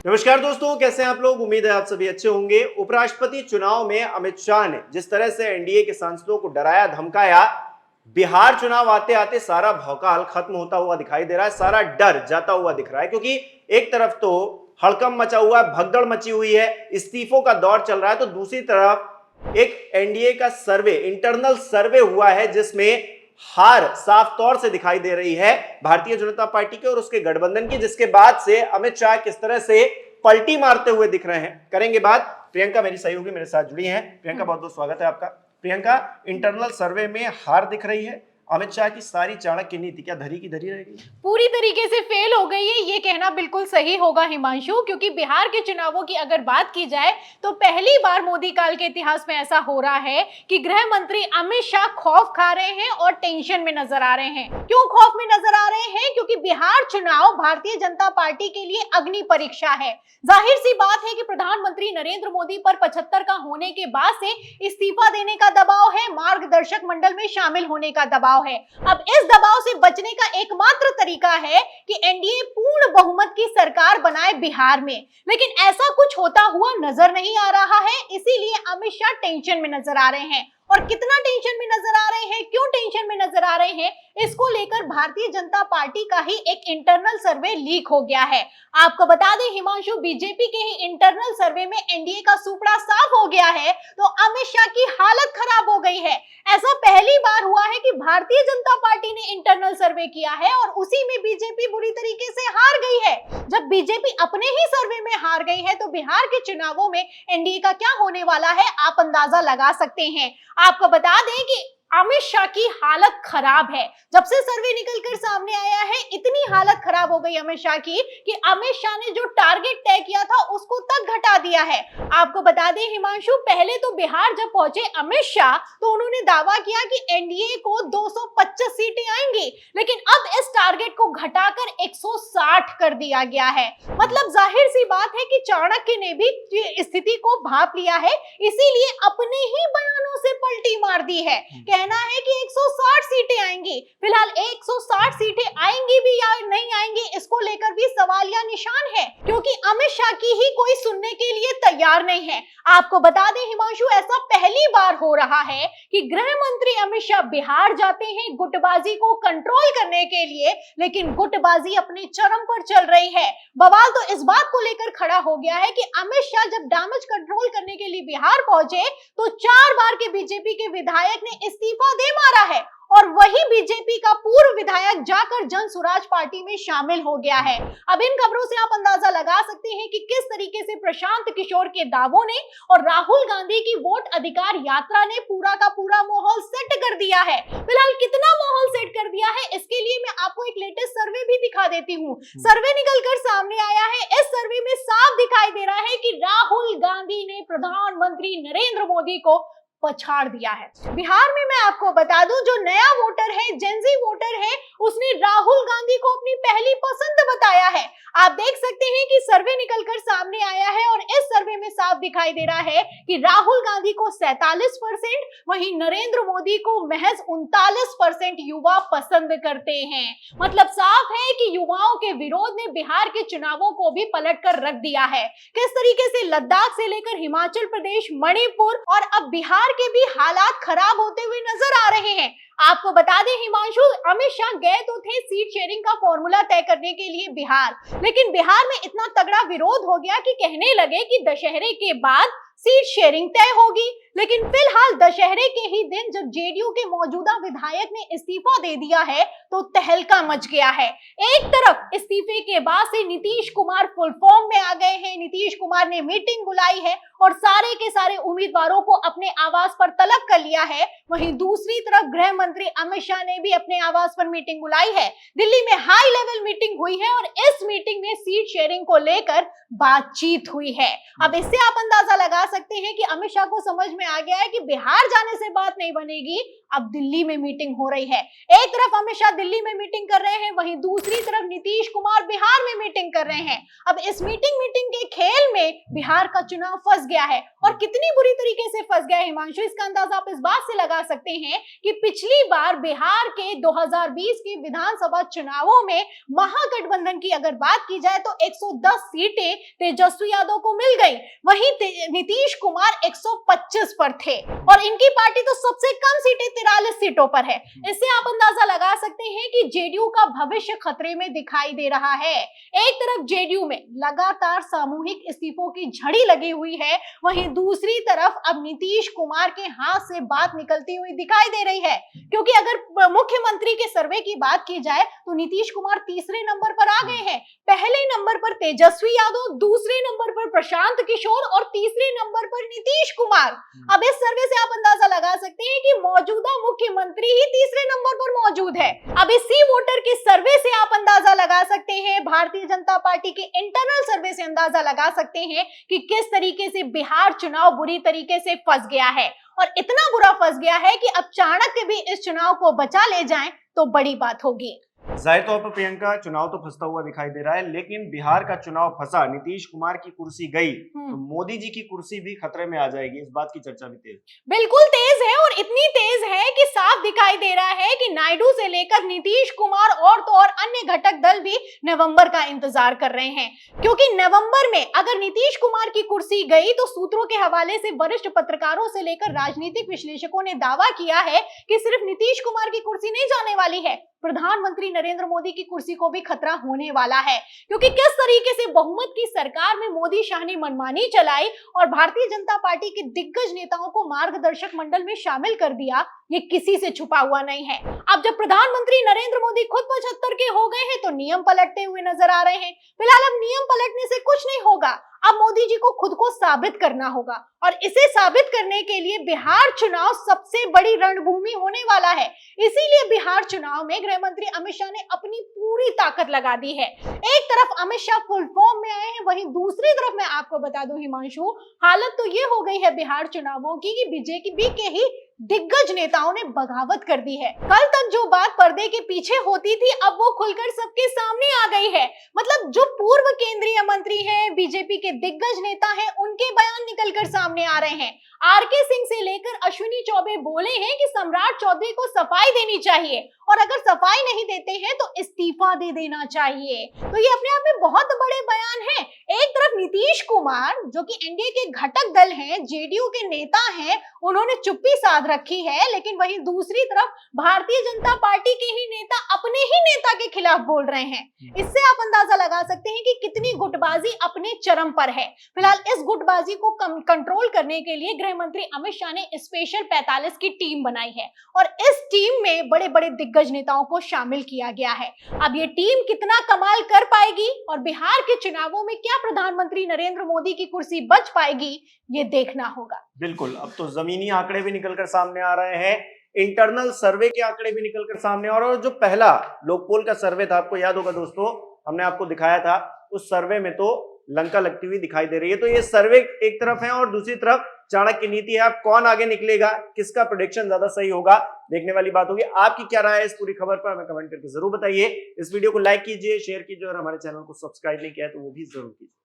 नमस्कार दोस्तों, कैसे हैं आप लोग। उम्मीद है आप सभी अच्छे होंगे। उपराष्ट्रपति चुनाव में अमित शाह ने जिस तरह से एनडीए के सांसदों को डराया धमकाया, बिहार चुनाव आते आते सारा भौकाल खत्म होता हुआ दिखाई दे रहा है, सारा डर जाता हुआ दिख रहा है। क्योंकि एक तरफ तो हड़कंप मचा हुआ है, भगदड़ मची हुई है, इस्तीफों का दौर चल रहा है, तो दूसरी तरफ एक एनडीए का सर्वे, इंटरनल सर्वे हुआ है जिसमें हार साफ तौर से दिखाई दे रही है भारतीय जनता पार्टी के और उसके गठबंधन की, जिसके बाद से अमित शाह किस तरह से पलटी मारते हुए दिख रहे हैं। करेंगे बात। प्रियंका मेरी सहयोगी मेरे साथ जुड़ी हैं। प्रियंका, बहुत बहुत स्वागत है आपका। प्रियंका, इंटरनल सर्वे में हार दिख रही है, अमित शाह की सारी चाणक्य नीति क्या धरी की धरी रह गई? पूरी तरीके से फेल हो गई है, ये कहना बिल्कुल सही होगा हिमांशु, क्योंकि बिहार के चुनावों की अगर बात की जाए तो पहली बार मोदी काल के इतिहास में ऐसा हो रहा है कि गृह मंत्री अमित शाह खौफ खा रहे हैं और टेंशन में नजर आ रहे हैं। क्यों खौफ में नजर आ रहे हैं? क्योंकि बिहार चुनाव भारतीय जनता पार्टी के लिए अग्नि परीक्षा है। जाहिर सी बात है कि प्रधानमंत्री नरेंद्र मोदी पर 75 का होने के बाद से इस्तीफा देने का दबाव है, मार्गदर्शक मंडल में शामिल होने का दबाव है। अब इस दबाव से बचने का एकमात्र तरीका है कि एनडीए पूर्ण बहुमत की सरकार बनाए बिहार में, लेकिन ऐसा कुछ होता हुआ नजर नहीं आ रहा है। इसीलिए अमित शाह टेंशन में नजर आ रहे हैं। और कितना टेंशन में नजर आ रहे हैं, क्यों टेंशन में नजर आ रहे हैं, इसको लेकर भारतीय जनता पार्टी का ही एक इंटरनल सर्वे लीक हो गया है। आपको बता दें हिमांशु, बीजेपी के ही इंटरनल सर्वे में एनडीए का सुपड़ा साफ हो गया है, तो अमित शाह की हालत खराब हो गई है। ऐसा पहली बार हुआ है कि भारतीय जनता पार्टी ने इंटरनल सर्वे किया है और उसी में बीजेपी बुरी तरीके से हार गई है। जब बीजेपी अपने ही सर्वे में हार गई है तो बिहार के चुनावों में एनडीए का क्या होने वाला है आप अंदाजा लगा सकते हैं। आपको बता दें कि अमित शाह की हालत खराब है। जब से सर्वे निकलकर सामने आया है, इतनी हालत खराब हो गई अमित शाह की कि अमित शाह ने जो टारगेट तय किया था उसको तक घटा दिया है। आपको बता दें हिमांशु, पहले तो बिहार जब पहुंचे अमित शाह तो उन्होंने दावा किया कि एनडीए को 225 सीटें आएंगी, लेकिन अब इस टारगेट को घटाकर 160 कर दिया गया है। मतलब जाहिर सी बात है कि चाणक्य ने भी स्थिति को भांप लिया है, इसीलिए अपने ही बयानों से पलटी मार दी है। कहना है कि 160 सीटें आएंगी। फिलहाल 160 सीटें आएंगी भी या नहीं आएंगी, इसको लेकर भी सवाल या निशान है, क्योंकि अमित शाह की ही कोई सुनने के लिए तैयार नहीं है। आपको बता दें हिमांशु, ऐसा पहली बार हो रहा है कि गृह मंत्री अमित शाह बिहार जाते हैं गुटबाजी को कंट्रोल करने के लिए, लेकिन गुटबाजी अपने चरम पर चल रही है। बवाल तो इस बात को लेकर खड़ा हो गया है कि अमित शाह जब डैमेज कंट्रोल करने के लिए बिहार पहुंचे तो 4 बार के बीजेपी के विधायक ने इस्तीफा दे मारा है और वही बीजेपी का पूर्व विधायक जाकर जन स्वराज पार्टी में शामिल हो गया है। अब इन खबरों से आप अंदाजा लगा सकते हैं कि किस तरीके से प्रशांत किशोर के दावों ने और राहुल गांधी की वोट अधिकार यात्रा ने पूरा का पूरा माहौल सेट कर दिया है। फिलहाल कितना माहौल सेट कर दिया है, इसके लिए मैं आपको एक लेटेस्ट सर्वे भी दिखा देती हूँ। सर्वे निकलकर सामने आया है। इस सर्वे में साफ दिखाई दे रहा है कि राहुल गांधी ने प्रधानमंत्री नरेंद्र मोदी को पछाड़ दिया है। बिहार में मैं आपको बता दूं, जो नया वोटर है, जेनजी वोटर है, उसने राहुल गांधी को अपनी पहली पसंद बताया है। आप देख सकते हैं कि सर्वे निकलकर सामने आया है और इस सर्वे में साफ दिखाई दे रहा है कि राहुल गांधी को 47%, वहीं नरेंद्र मोदी को महज 39% युवा पसंद करते हैं। मतलब साफ है कि युवाओं के विरोध ने बिहार के चुनावों को भी पलट कर रख दिया है। किस तरीके से लद्दाख से लेकर हिमाचल प्रदेश, मणिपुर और अब बिहार के भी हालात खराब होते हुए नजर आ रहे हैं। आपको बता दें हिमांशु, अमित शाह गए तो थे सीट शेयरिंग का फॉर्मूला तय करने के लिए बिहार, लेकिन बिहार में इतना तगड़ा विरोध हो गया कि कहने लगे कि दशहरे के बाद सीट शेयरिंग तय होगी। लेकिन फिलहाल दशहरे के ही दिन जब जेडीयू के मौजूदा विधायक ने इस्तीफा दे दिया है तो तहलका मच गया है। एक तरफ इस्तीफे के बाद से नीतीश कुमार फुल फॉर्म में आ गए हैं, नीतीश कुमार ने मीटिंग बुलाई है और सारे के सारे उम्मीदवारों को अपने आवास पर तलब कर लिया है। वहीं दूसरी तरफ गृह मंत्री अमित शाह ने भी अपने आवास पर मीटिंग बुलाई है। दिल्ली में हाई लेवल मीटिंग हुई है और इस मीटिंग में सीट शेयरिंग को लेकर बातचीत हुई है। अब इससे आप अंदाजा लगा सकते हैं कि अमित शाह को समझ में आ गया है कि बिहार जाने से बात नहीं बनेगी, अब दिल्ली में मीटिंग हो रही है। एक तरफ अमित शाह दिल्ली में मीटिंग कर रहे हैं, वहीं दूसरी तरफ नीतीश कुमार बिहार में मीटिंग कर रहे हैं। अब इस मीटिंग के खेल में बिहार का चुनाव फंस गया है। और कितनी बुरी तरीके से फंस गया है हिमांशु, इसका अंदाजा आप इस बात से लगा सकते हैं कि पिछली बार बिहार के 2020 के विधानसभा चुनावों में महागठबंधन की अगर बात की जाए तो 110 सीटें तेजस्वी यादव को मिल गई, वहीं नीतीश कुमार 125 पर थे और इनकी पार्टी तो सबसे कम सीटें 43 सीटों पर है। इससे आप अंदाजा लगा सकते हैं कि जेडीयू का भविष्य खतरे में दिखाई दे रहा है। एक तरफ जेडीयू में लगातार सामूहिक इस्तीफों की झड़ी लगी हुई है, वहीं दूसरी तरफ अब नीतीश कुमार के हाथ से बात निकलती हुई दिखाई दे रही है, क्योंकि अगर मुख्यमंत्री के सर्वे की बात की जाए तो नीतीश कुमार तीसरे नंबर पर आ गए हैं। पहले नंबर पर तेजस्वी यादव, दूसरे नंबर पर प्रशांत किशोर और तीसरे नंबर पर नीतीश कुमार। अब इस सर्वे से आप अंदाजा लगा सकते हैं कि मौजूदा मुख्यमंत्री ही तीसरे नंबर पर मौजूद है। अब इसी वोटर के सर्वे से आप अंदाजा लगा सकते हैं, भारतीय जनता पार्टी के इंटरनल सर्वे से अंदाजा लगा सकते हैं कि किस तरीके से बिहार चुनाव बुरी तरीके से फंस गया है। और इतना बुरा फंस गया है कि अब चाणक्य भी इस चुनाव को बचा ले जाएं तो बड़ी बात होगी। जाहिर तौर पर प्रियंका, चुनाव तो फंसता हुआ दिखाई दे रहा है, लेकिन बिहार का चुनाव फंसा, नीतीश कुमार की कुर्सी गई तो मोदी जी की कुर्सी भी खतरे में आ जाएगी। इस बात की चर्चा भी तेज, बिल्कुल तेज है और इतनी तेज है कि साफ दिखाई दे रहा है कि नायडू से लेकर नीतीश कुमार और तो और अन्य घटक दल भी नवंबर का इंतजार कर रहे हैं, क्योंकि नवंबर में अगर नीतीश कुमार की कुर्सी गई तो सूत्रों के हवाले से वरिष्ठ पत्रकारों से लेकर राजनीतिक विश्लेषकों ने दावा किया है कि सिर्फ नीतीश कुमार की कुर्सी नहीं जाने वाली है, प्रधानमंत्री नरेंद्र मोदी की कुर्सी को भी खतरा होने वाला है। क्योंकि किस तरीके से बहुमत की सरकार में मोदी शाह ने मनमानी चलाई और भारतीय जनता पार्टी के दिग्गज नेताओं को मार्गदर्शक मंडल में शामिल कर दिया, ये किसी से छुपा हुआ नहीं है। अब जब प्रधानमंत्री नरेंद्र मोदी खुद 75 के हो गए हैं तो नियम पलटते हुए नजर आ रहे हैं। फिलहाल अब नियम पलटने से कुछ नहीं होगा, अब मोदी जी को खुद को साबित करना होगा और इसे साबित करने के लिए बिहार चुनाव सबसे बड़ी रणभूमि होने वाला है। इसीलिए बिहार चुनाव में गृह मंत्री अमित शाह ने अपनी पूरी ताकत लगा दी है। एक तरफ अमित शाह फुल फॉर्म में आए हैं, वहीं दूसरी तरफ मैं आपको बता दूं हिमांशु, हालत तो ये हो गई है बिहार चुनावों की कि बीजेपी के ही दिग्गज नेताओं ने बगावत कर दी है। कल तक जो बात पर्दे के पीछे होती थी अब वो खुलकर सबके सामने आ गई है। मतलब जो पूर्व केंद्रीय मंत्री हैं, बीजेपी के दिग्गज नेता हैं, उनके बयान निकलकर सामने आ रहे हैं। आरके सिंह से लेकर अश्विनी चौबे बोले हैं कि सम्राट चौधरी को सफाई देनी चाहिए और अगर सफाई नहीं देते हैं तो इस्तीफा दे देना चाहिए। तो ये अपने आप में बहुत बड़े बयान हैं। एक तरफ नीतीश कुमार जो कि एनडीए के घटक दल हैं, जेडीयू के नेता हैं, उन्होंने चुप्पी साध रखी है, लेकिन वहीं दूसरी तरफ भारतीय जनता पार्टी के ही नेता अपने ही नेता के खिलाफ बोल रहे हैं। इससे आप अंदाजा लगा सकते हैं कि कितनी गुटबाजी अपने चरम पर है। फिलहाल इस गुटबाजी को कंट्रोल करने के लिए गृह मंत्री अमित शाह ने स्पेशल 45 की टीम बनाई है और इस टीम में बड़े बड़े दिग्गज नेताओं को शामिल किया गया है। अब ये टीम कितना कमाल कर पाएगी और बिहार के चुनावों में क्या प्रधानमंत्री नरेंद्र मोदी की कुर्सी बच पाएगी, ये देखना होगा। बिल्कुल, अब तो जमीनी आंकड़े भी निकलकर सामने आ रहे हैं, इंटरनल सर्वे के आंकड़े भी निकलकर सामने आ रहे हैं। और जो पहला लोकपोल का सर्वे था, आपको याद होगा दोस्तों, हमने आपको दिखाया था, उस सर्वे में तो लंका लगती हुई दिखाई दे रही है। तो ये सर्वे एक तरफ है और दूसरी तरफ चाणक्य नीति है। अब कौन आगे निकलेगा, किसका प्रेडिक्शन ज्यादा सही होगा, देखने वाली बात होगी। आपकी क्या राय है इस पूरी खबर पर, हमें कमेंट करके जरूर बताइए। इस वीडियो को लाइक कीजिए, शेयर कीजिए और हमारे चैनल को सब्सक्राइब नहीं किया है तो वो भी जरूर कीजिए।